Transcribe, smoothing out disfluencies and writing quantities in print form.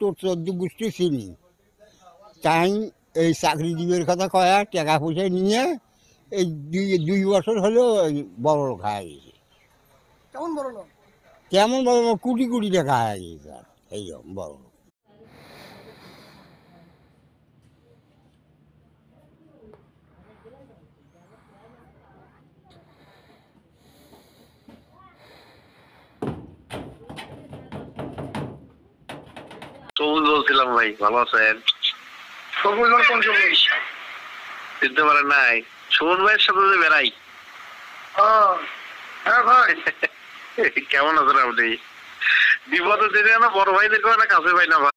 তোর ১৪ গোষ্ঠী চিনি, তাই এই চাকরিজীবীর কথা কয়া টাকা পয়সা নিয়ে এই ২ বছর হলো বড়লোক হয়ে গেছে। কেমন বড় লোক? কেমন বড়লোক? কোটি কোটি টাকা হয়ে গেছে। আর এইরকম বড়লোক। সবুজ বলছিলাম ভাই, ভালো আছেন? সবুজ আর কোন সবুজ? চিনতে পারেন নাই? সুমন ভাইয়ের সাথে যে বেড়াই। হ্যাঁ ভাই, কেমন আছেন আপনি? বিপদের দিনে না বড় ভাইদের কেউ না কাছে পাই না ভাই।